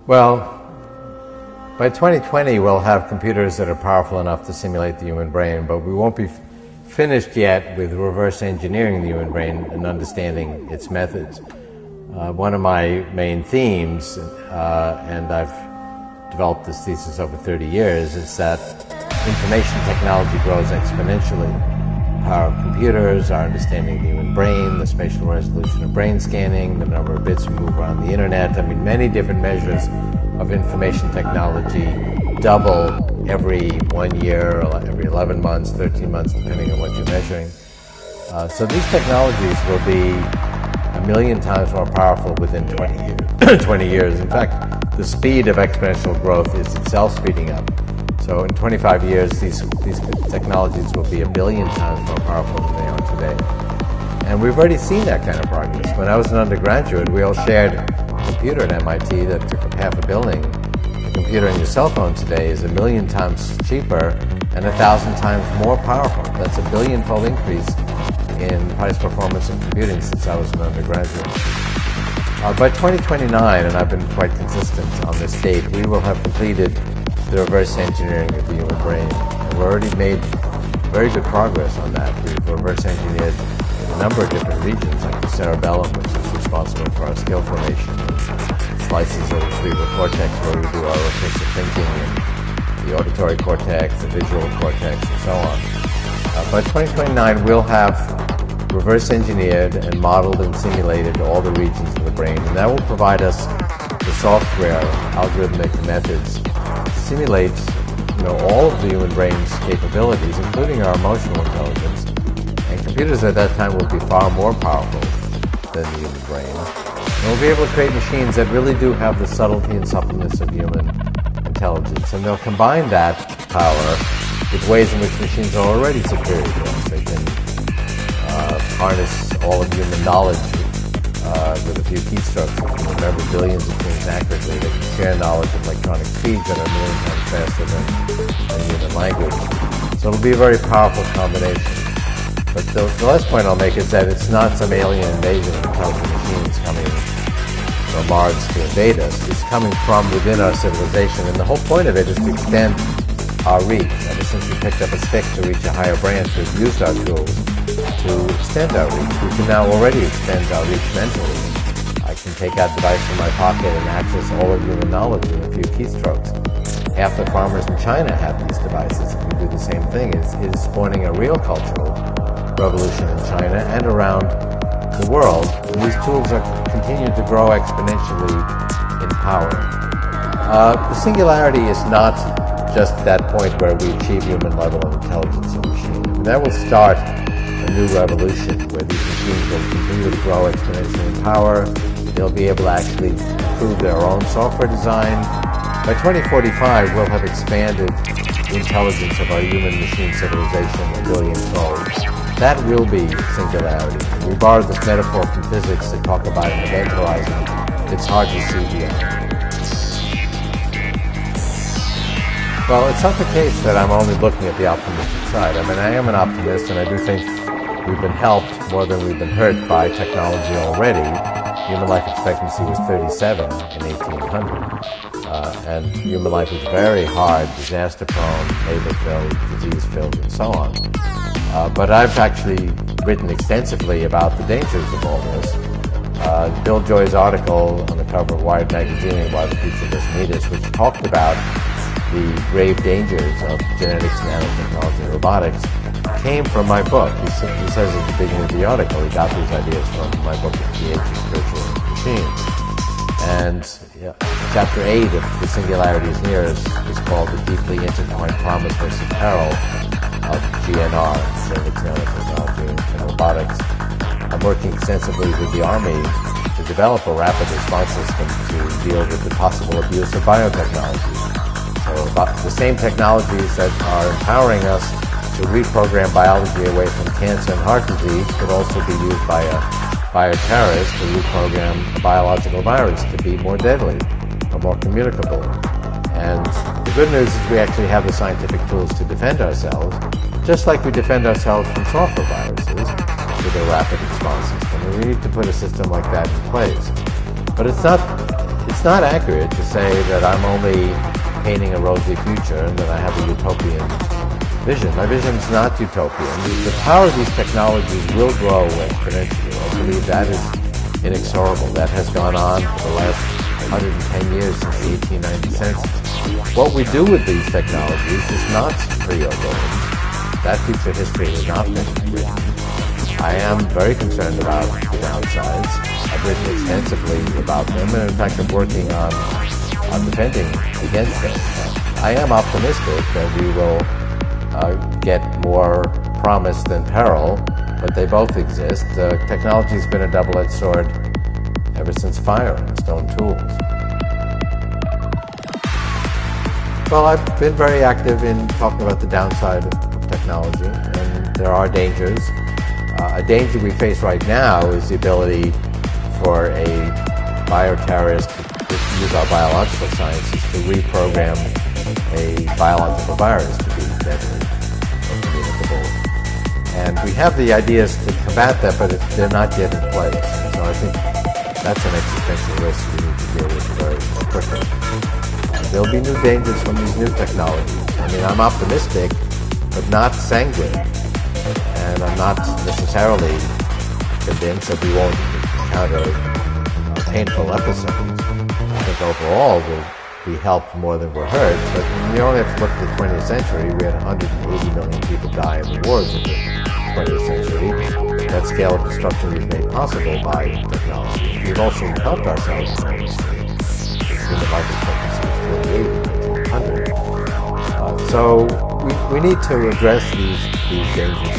Well, by 2020 we'll have computers that are powerful enough to simulate the human brain, but we won't be finished yet with reverse engineering the human brain and understanding its methods. One of my main themes, and I've developed this thesis over 30 years, is that information technology grows exponentially. The power of computers, our understanding of the human brain, the spatial resolution of brain scanning, the number of bits we move around the internet. I mean, many different measures of information technology double every 1 year, or every 11 months, 13 months, depending on what you're measuring. So these technologies will be 1,000,000 times more powerful within 20 years. In fact, the speed of exponential growth is itself speeding up. So in 25 years, these technologies will be 1,000,000,000 times more powerful than they are today. And we've already seen that kind of progress. When I was an undergraduate, we all shared a computer at MIT that took up half a building. The computer in your cell phone today is 1,000,000 times cheaper and 1,000 times more powerful. That's a billion-fold increase in price performance of computing since I was an undergraduate. By 2029, and I've been quite consistent on this date, we will have completed the reverse engineering of the human brain. And we've already made very good progress on that. We've reverse engineered a number of different regions, like the cerebellum, which is responsible for our skill formation, and slices of the cerebral cortex where we do our recursive thinking, and the auditory cortex, the visual cortex, and so on. By 2029, we'll have reverse engineered and modeled and simulated all the regions of the brain, and that will provide us the software, algorithmic methods to simulate, all of the human brain's capabilities, including our emotional intelligence. And computers at that time will be far more powerful than the human brain. And we'll be able to create machines that really do have the subtlety and suppleness of human intelligence, and they'll combine that power with ways in which machines are already superior to us. They can harness all of human knowledge with a few keystrokes. They can remember billions of things accurately. They can share knowledge at electronic speeds that are 1,000,000 times faster than human language. So it'll be a very powerful combination. But the last point I'll make is that it's not some alien invasion of intelligent machines coming from Mars to invade us. It's coming from within our civilization, and the whole point of it is to extend our reach. Ever since we picked up a stick to reach a higher branch, we've used our tools to extend our reach. We can now already extend our reach mentally. I can take out a device from my pocket and access all of human knowledge in a few keystrokes. Half the farmers in China have these devices, and we do the same thing. It is spawning a real cultural revolution in China and around the world. And these tools are continuing to grow exponentially in power. The singularity is not just that point where we achieve human level of intelligence in a machine. And that will start a new revolution where these machines will continue to grow exponentially in power. They'll be able to actually improve their own software design. By 2045, we'll have expanded the intelligence of our human-machine civilization 1,000,000,000-fold. That will be singularity. We borrowed this metaphor from physics to talk about an event horizon. It's hard to see beyond. Well, it's not the case that I'm only looking at the optimistic side. I mean, I am an optimist, and I do think we've been helped more than we've been hurt by technology already. Human life expectancy was 37 in 1800, and human life is very hard, disaster-prone, labor-filled, disease-filled, and so on. But I've actually written extensively about the dangers of all this. Bill Joy's article on the cover of Wired magazine, Why the Future Doesn't Need Us, which talked about the grave dangers of genetics, nanotechnology, and robotics, came from my book. He says at the beginning of the article he got these ideas from my book, The Age of Spiritual Machines. And chapter 8 of The Singularity is Near Us is called The Deeply Intertwined Promise versus Peril of GNR, genetics, nanotechnology, and robotics. I'm working extensively with the Army to develop a rapid response system to deal with the possible abuse of biotechnology. So the same technologies that are empowering us to reprogram biology away from cancer and heart disease could also be used by a bioterrorist to reprogram a biological virus to be more deadly or more communicable. And the good news is we actually have the scientific tools to defend ourselves, just like we defend ourselves from software viruses with a rapid response system. And we need to put a system like that in place. But it's not It's not accurate to say that I'm only painting a rosy future and that I have a utopian vision. My vision is not utopian. The power of these technologies will grow exponentially. I believe that is inexorable. That has gone on for the last 110 years since the 1890 census. What we do with these technologies is not preordained. That future history has not been written. I am very concerned about the downsides. I've written extensively about them, and in fact I'm working on defending against them. I am optimistic that we will get more promise than peril, but they both exist. Technology's been a double-edged sword ever since fire and stone tools. Well, I've been very active in talking about the downside of technology, and there are dangers. A danger we face right now is the ability for a bioterrorist to use our biological sciences to reprogram a biological virus to be deadly or communicable. And we have the ideas to combat that, but they're not yet in place. So I think that's an existential risk we need to deal with very quickly. There'll be new dangers from these new technologies. I mean, I'm optimistic, but not sanguine. And I'm not necessarily convinced that we won't encounter painful episodes. I think overall we'll be helped more than we're hurt, but we only have to look at the 20th century. We had 180 million people die in the wars of the 20th century. That scale of destruction we've made possible by technology. We've also helped ourselves enormously. Human life expectancy is 48 in 1900. So we need to address these dangers.